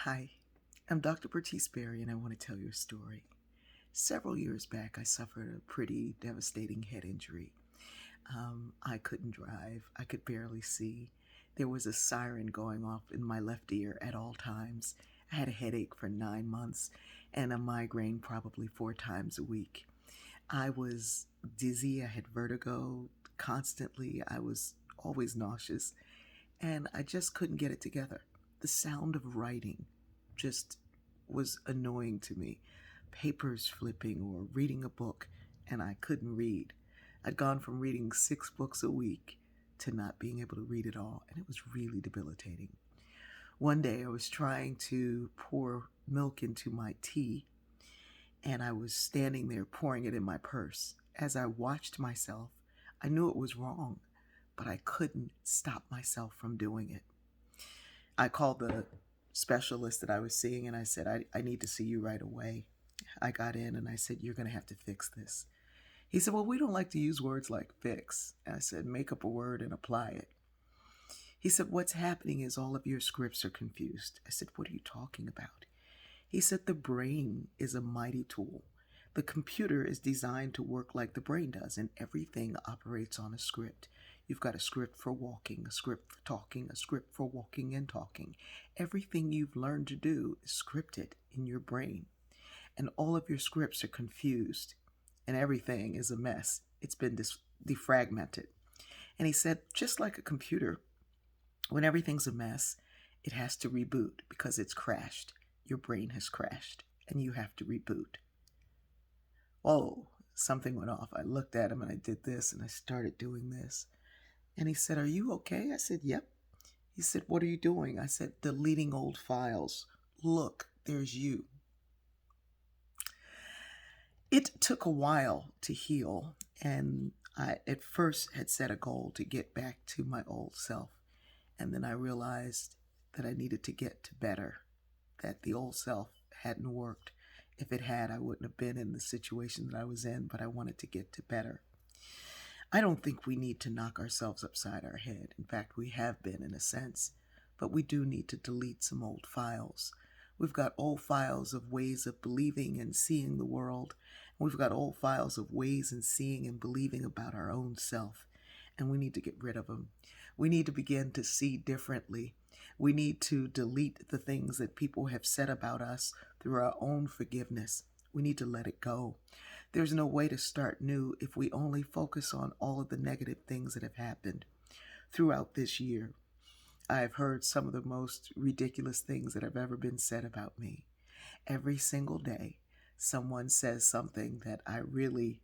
Hi, I'm Dr. Bertice Berry, and I want to tell you a story. Several years back, I suffered a pretty devastating head injury. I couldn't drive, I could barely see. There was a siren going off in my left ear at all times. I had a headache for 9 months and a migraine probably 4 times a week. I was dizzy, I had vertigo constantly, I was always nauseous, and I just couldn't get it together. The sound of writing just was annoying to me. Papers flipping or reading a book, and I couldn't read. I'd gone from reading 6 books a week to not being able to read at all, and it was really debilitating. One day I was trying to pour milk into my tea, and I was standing there pouring it in my purse. As I watched myself, I knew it was wrong, but I couldn't stop myself from doing it. I called the specialist that I was seeing and I said, I need to see you right away. I got in and I said, you're going to have to fix this. He said, well, we don't like to use words like fix. I said, make up a word and apply it. He said, what's happening is all of your scripts are confused. I said, what are you talking about? He said, the brain is a mighty tool. The computer is designed to work like the brain does, and everything operates on a script. You've got a script for walking, a script for talking, a script for walking and talking. Everything you've learned to do is scripted in your brain, and all of your scripts are confused, and everything is a mess. It's been defragmented. And he said, just like a computer, when everything's a mess, it has to reboot because it's crashed. Your brain has crashed, and you have to reboot. Whoa, something went off. I looked at him and I did this and I started doing this. And he said, are you okay? I said, yep. He said, what are you doing? I said, deleting old files. Look, there's you. It took a while to heal, and I at first had set a goal to get back to my old self. And then I realized that I needed to get to better, that the old self hadn't worked. If it had, I wouldn't have been in the situation that I was in, but I wanted to get to better. I don't think we need to knock ourselves upside our head. In fact, we have been in a sense, but we do need to delete some old files. We've got old files of ways of believing and seeing the world. We've got old files of ways and seeing and believing about our own self, and we need to get rid of them. We need to begin to see differently. We need to delete the things that people have said about us through our own forgiveness. We need to let it go. There's no way to start new if we only focus on all of the negative things that have happened throughout this year. I've heard some of the most ridiculous things that have ever been said about me. Every single day, someone says something that I really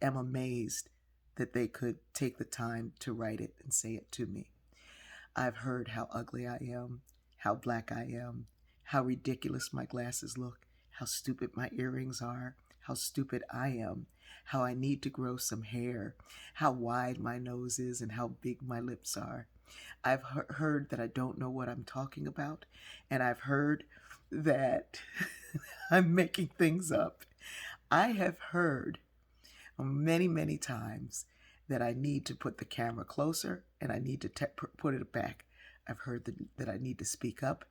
am amazed that they could take the time to write it and say it to me. I've heard how ugly I am, how black I am, how ridiculous my glasses look, how stupid my earrings are, how stupid I am, how I need to grow some hair, how wide my nose is, and how big my lips are. I've heard that I don't know what I'm talking about, and I've heard that I'm making things up. I have heard many, many times that I need to put the camera closer and I need to put it back. I've heard that I need to speak up,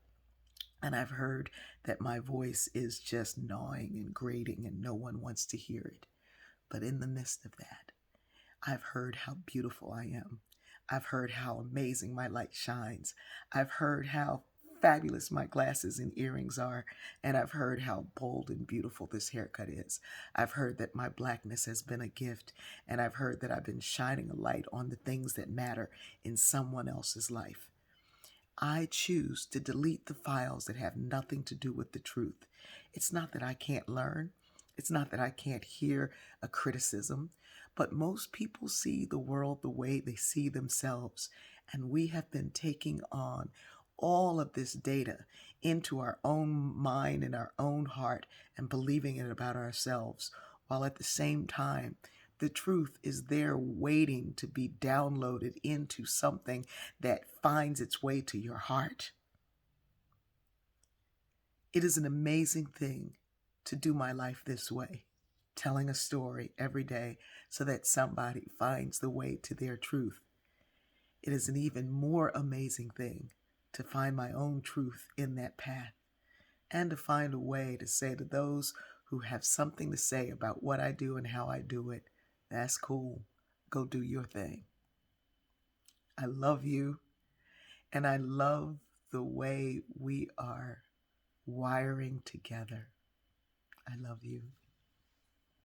and I've heard that my voice is just gnawing and grating and no one wants to hear it. But in the midst of that, I've heard how beautiful I am. I've heard how amazing my light shines. I've heard how fabulous my glasses and earrings are, and I've heard how bold and beautiful this haircut is. I've heard that my blackness has been a gift, and I've heard that I've been shining a light on the things that matter in someone else's life. I choose to delete the files that have nothing to do with the truth. It's not that I can't learn. It's not that I can't hear a criticism, but most people see the world the way they see themselves, and we have been taking on all of this data into our own mind and our own heart and believing it about ourselves, while at the same time, the truth is there waiting to be downloaded into something that finds its way to your heart. It is an amazing thing to do my life this way, telling a story every day so that somebody finds the way to their truth. It is an even more amazing thing to find my own truth in that path, and to find a way to say to those who have something to say about what I do and how I do it, that's cool. Go do your thing. I love you, and I love the way we are wiring together. I love you.